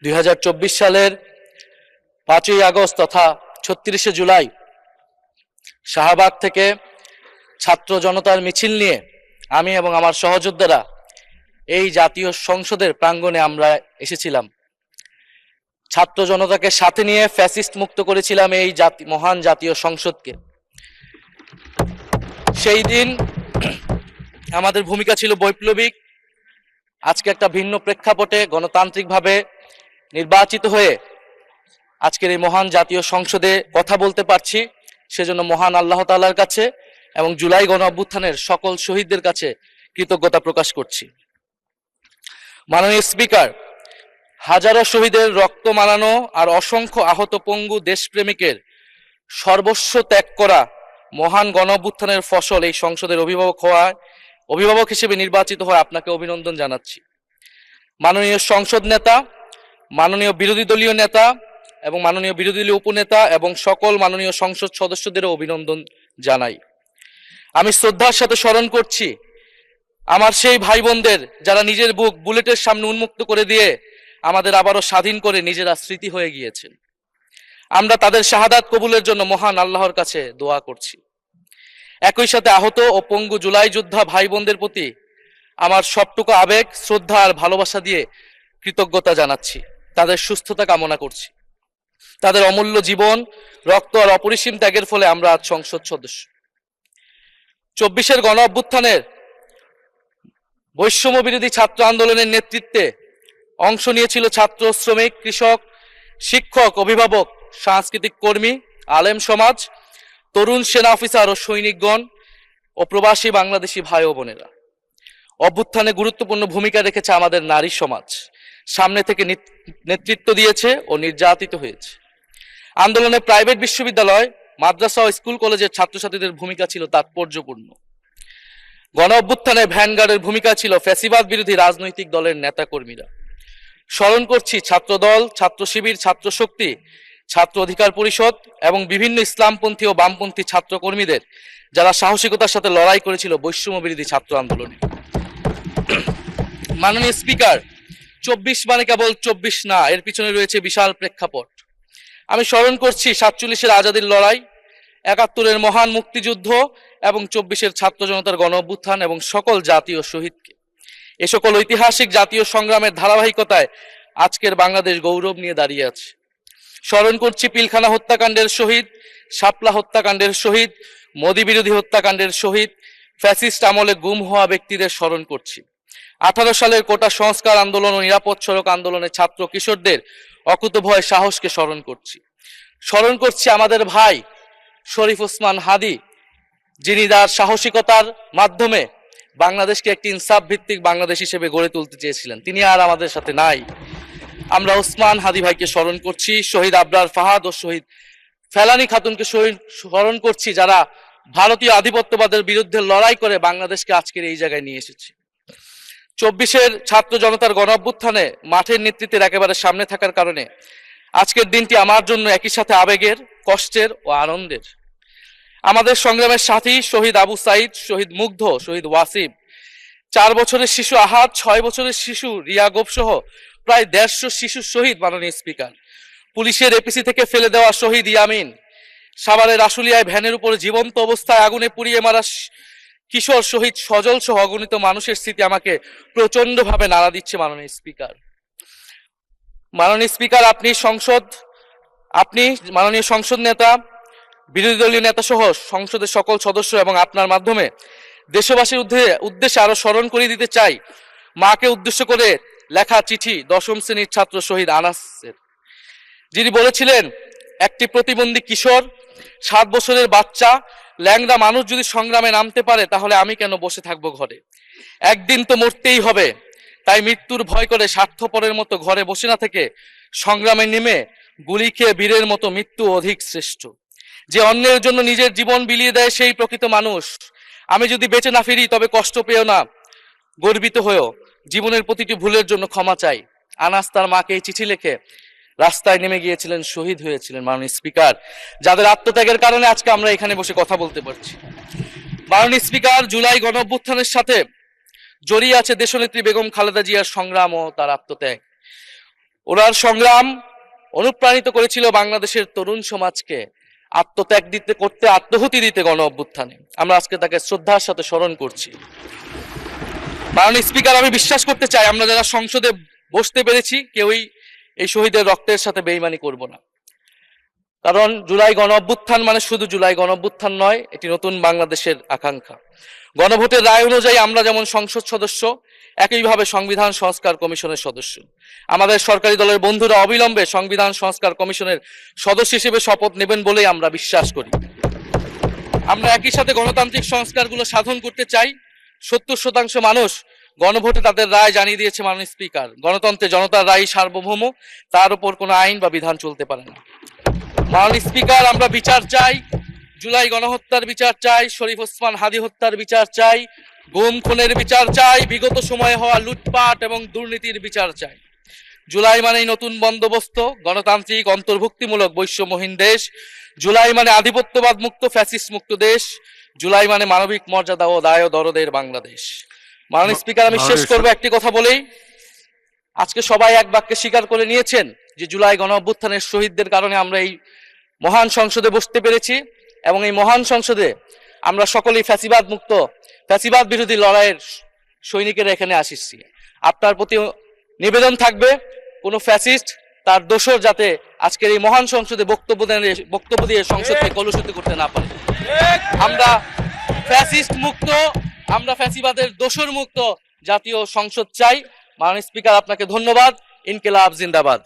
2024 সালের 5ই আগস্ট তথা 36শে জুলাই শাহবাগ থেকে ছাত্র জনতার মিছিল নিয়ে আমি এবং আমার সহযোদ্ধারা এই জাতীয় সংসদের প্রাঙ্গণে আমরা এসেছিলাম। ছাত্র জনতাকে সাথে নিয়ে ফ্যাসিস্ট মুক্ত করেছিলাম এই মহান জাতীয় সংসদকে। সেই দিন আমাদের ভূমিকা ছিল বৈপ্লবিক। আজকে একটা ভিন্ন প্রেক্ষাপটে গণতান্ত্রিকভাবে নির্বাচিত হয়ে আজকের এই মহান জাতীয় সংসদে কথা বলতে পারছি, সেজন্য মহান আল্লাহ তাআলার কাছে এবং জুলাই গণ অভ্যুত্থানের সকল শহীদদের কাছে কৃতজ্ঞতা প্রকাশ করছি। মাননীয় স্পিকার, হাজারো শহীদের রক্ত মারানো আর অসংখ্য আহত পঙ্গু দেশপ্রেমিকের সর্বস্ব ত্যাগ করা মহান গণ অভ্যুত্থানের ফসল এই সংসদের অভিভাবক হিসেবে নির্বাচিত হয়ে আপনাকে অভিনন্দন জানাচ্ছি। মাননীয় সংসদ নেতা, মাননীয় বিরোধী দলীয় নেতা এবং মাননীয় বিরোধী দলীয় উপনেতা এবং সকল মাননীয় সংসদ সদস্যদেরও অভিনন্দন জানাই। আমি শ্রদ্ধার সাথে স্মরণ করছি আমার সেই ভাই বোনদের যারা নিজের বুক বুলেটের সামনে উন্মুক্ত করে দিয়ে আমাদের আবারও স্বাধীন করে নিজেরা স্মৃতি হয়ে গিয়েছেন। আমরা তাদের শাহাদাত কবুলের জন্য মহান আল্লাহর কাছে দোয়া করছি। একই সাথে আহত ও পঙ্গু জুলাই যোদ্ধা ভাই বোনদের প্রতি আমার সবটুকু আবেগ, শ্রদ্ধা আর ভালোবাসা দিয়ে কৃতজ্ঞতা জানাচ্ছি। তাদের সুস্থতা কামনা করছি। তাদের অমূল্য জীবন, রক্ত আর অপরিসীম ত্যাগের ফলে আমরা আজ সংসদ সদস্য। 24-এর গণ অভ্যুত্থানের বৈষম্য বিরোধী ছাত্র আন্দোলনের নেতৃত্বে অংশ নিয়েছিল ছাত্র, শ্রমিক, কৃষক, শিক্ষক, অভিভাবক, সাংস্কৃতিক কর্মী, আলেম সমাজ, তরুণ সেনা অফিসার ও সৈনিকগণ ও প্রবাসী বাংলাদেশি ভাই ও বোনেরা। অভ্যুত্থানে গুরুত্বপূর্ণ ভূমিকা রেখেছে আমাদের নারী সমাজ, সামনে থেকে নেতৃত্ব দিয়েছে ও নির্যাতিত হয়েছে। আন্দোলনে প্রাইভেট বিশ্ববিদ্যালয়, মাদ্রাসা ও স্কুল কলেজের ছাত্রছাত্রীদের ভূমিকা ছিল তাৎপর্যপূর্ণ। গণ অভ্যুত্থানে ভ্যানগার্ডের ভূমিকা ছিল ফ্যাসিবাদ বিরোধী রাজনৈতিক দলের নেতাকর্মীরা। স্মরণ করছি ছাত্রদল, ছাত্র শিবির, ছাত্র শক্তি, ছাত্র অধিকার পরিষদ এবং বিভিন্ন ইসলামপন্থী ও বামপন্থী ছাত্র কর্মীদের যারা সাহসিকতার সাথে লড়াই করেছিল বৈষম্য বিরোধী ছাত্র আন্দোলনে। মাননীয় স্পিকার, 24 মানে কেবল 24 না, এর পিছনে রয়েছে বিশাল প্রেক্ষাপট। আমি স্মরণ করছি 47-এর আজাদির লড়াই, 71-এর মহান মুক্তিযুদ্ধ এবং 24-এর ছাত্র জনতার গণ অভ্যুত্থান এবং সকল জাতীয় শহীদকে। এ সকল ঐতিহাসিক জাতীয় সংগ্রামের ধারাবাহিকতায় আজকের বাংলাদেশ গৌরব নিয়ে দাঁড়িয়ে আছে। স্মরণ করছি পিলখানা হত্যাকাণ্ডের শহীদ, শাপলা হত্যাকাণ্ডের শহীদ, মোদী বিরোধী হত্যাকাণ্ডের শহীদ, ফ্যাসিস্ট আমলে গুম হওয়া ব্যক্তিদের স্মরণ করছি। 18 সালের কোটা সংস্কার আন্দোলন ও নিরাপদ সড়ক আন্দোলনে ছাত্র কিশোরদের অকুতোভয় সাহসকে স্মরণ করছি। স্মরণ করছি আমাদের ভাই শরীফ ওসমান হাদি, যিনি তার সাহসিকতার মাধ্যমে বাংলাদেশকে একটি ইনসাফ ভিত্তিক বাংলাদেশ হিসেবে গড়ে তুলতে চেয়েছিলেন। তিনি আর আমাদের সাথে নাই। আমরা ওসমান হাদি ভাইকে স্মরণ করছি। শহীদ আবরার ফাহাদ ও শহীদ ফেলানী খাতুনকে স্মরণ করছি, যারা ভারতীয় আধিপত্যবাদের বিরুদ্ধে লড়াই করে বাংলাদেশকে আজকের এই জায়গায় নিয়ে এসেছে। 24-এর ছাত্র জনতার গণ অভ্যুত্থানে মাঠের নেতৃত্বের একেবারে সামনে থাকার কারণে আজকের দিনটি আমার জন্য একই সাথে আবেগের, কষ্টের ও আনন্দের। আমাদের সংগ্রামের সাথী শহীদ আবু সাইদ, শহীদ মুগ্ধ, শহীদ ওয়াসিম, 4 বছরের শিশু আহাদ, 6 বছরের শিশু রিয়া গোপ সহ প্রায় 150 শিশু শহীদ। মাননীয় স্পিকার, পুলিশের এপিসি থেকে ফেলে দেওয়া শহীদ ইয়ামিন, সাভারের আশুলিয়ায় ভ্যানের উপরে জীবন্ত অবস্থায় আগুনে পুড়িয়ে মারা কিশোর শহীদ সজল সহ অগণিত মানুষের স্মৃতি আমাকে প্রচন্ডভাবে নাড়া দিচ্ছে। মাননীয় স্পিকার, আপনি মাননীয় সংসদ নেতা, বিরোধী দলীয় নেতা সহ সংসদের সকল সদস্য এবং আপনার মাধ্যমে দেশবাসীর উদ্দেশ্যে আরো স্মরণ করিয়ে দিতে চাই মাকে উদ্দেশ্য করে লেখা চিঠি 10ম শ্রেণীর ছাত্র শহীদ আনাসের, যিনি বলেছিলেন, একটি প্রতিবন্ধী কিশোর, 7 বছরের বাচ্চা, ল্যাংড়া মানুষ যদি সংগ্রামে নামতে পারে তাহলে আমি কেন বসে থাকবো ঘরে? একদিন তো মরতেই হবে, তাই মৃত্যুর ভয় করে স্বার্থপরের মতো ঘরে বসে না থেকে সংগ্রামে নেমে গুলি খেয়ে বীরের মতো মৃত্যু অধিক শ্রেষ্ঠ। যে অন্যের জন্য নিজের জীবন বিলিয়ে দেয় সেই প্রকৃত মানুষ। আমি যদি বেঁচে না ফিরি তবে কষ্ট পেও না, গর্বিত হয়েও জীবনের প্রতিটি ভুলের জন্য ক্ষমা চাই। আনাস তার মাকে এই চিঠি লিখে রাস্তায় নেমে গিয়েছিলেন, শহীদ হয়েছিলেন। মাননীয় স্পিকার, যাদের আত্মত্যাগের কারণে আজকে আমরা এখানে বসে কথা বলতে পারছি। মাননীয় স্পিকার, জুলাই গণ অভ্যুত্থানের সাথে জড়িয়ে আছে দেশনেত্রী বেগম খালেদা জিয়ার সংগ্রাম ও তার আত্মত্যাগ। ওনার সংগ্রাম অনুপ্রাণিত করেছিল বাংলাদেশের তরুণ সমাজকে আত্মত্যাগ করতে, আত্মহুতি দিতে গণ অভ্যুত্থানে। আমরা আজকে তাকে শ্রদ্ধার সাথে স্মরণ করছি। মাননীয় স্পিকার, আমি বিশ্বাস করতে চাই আমরা যারা সংসদে বসতে পেরেছি কেউই এই শহীদের রক্তের সাথে বেইমানি করব না। কারণ জুলাই গণ অভ্যুত্থান মানে শুধু জুলাই গণ অভ্যুত্থান নয়, এটি নতুন বাংলাদেশের আকাঙ্ক্ষা। গণভোটের রায় অনুযায়ী আমরা যেমন সংসদ সদস্য, একইভাবে সংবিধান সংস্কার কমিশনের সদস্য। আমাদের সরকারি দলের বন্ধুরা অবিলম্বে সংবিধান সংস্কার কমিশনের সদস্য হিসেবে শপথ নেবেন বলেই আমরা বিশ্বাস করি। আমরা একই সাথে গণতান্ত্রিক সংস্কারগুলো সাধন করতে চাই। 70% মানুষ গণভোটে তাদের রায় জানিয়ে দিয়েছে মাননীয় স্পিকার। গণতন্ত্রে জনতার রায় সার্বভৌম, তার উপর কোনো আইন বা বিধান চলতে পারে না। মাননীয় স্পিকার, আমরা বিচার চাই, জুলাই গণহত্যার বিচার চাই, শরীফ ওসমান হাদি হত্যার বিচার চাই, গুম খুনের বিচার চাই, বিগত সময়ে হওয়া লুটপাট এবং দুর্নীতির বিচার চাই। জুলাই মানেই নতুন বন্দোবস্ত, গণতান্ত্রিক অন্তর্ভুক্তিমূলক বৈষম্যহীন দেশ। জুলাই মানে আধিপত্যবাদ মুক্ত, ফ্যাসিস্ট মুক্ত দেশ। জুলাই মানে মানবিক মর্যাদা ও দায় দরদের বাংলাদেশ। মাননীয় স্পিকার, আমি শেষ করবো একটি কথা বলেই। আজকে সবাই এক বাক্যে স্বীকার করে নিয়েছেন যে জুলাই গণ অভ্যুত্থানের শহীদদের কারণে আমরা এই মহান সংসদে বসতে পেরেছি এবং এই মহান সংসদে আমরা সকলেই ফ্যাসিবাদ মুক্ত, ফ্যাসিবাদ বিরোধী লড়াইয়ের সৈনিকেরা এখানে আসিছি। আপনার প্রতি নিবেদন থাকবে কোনো ফ্যাসিস্ট তার দোসর যাতে আজকের এই মহান সংসদে বক্তব্য দিয়ে সংসদকে কলুষিত করতে না পারে। আমরা ফ্যাসিস্ট মুক্ত, আমরা ফ্যাসিবাদের দোসর মুক্ত জাতীয় সংসদ চাই। মাননীয় স্পিকার, আপনাকে ধন্যবাদ। ইনকিলাব জিন্দাবাদ।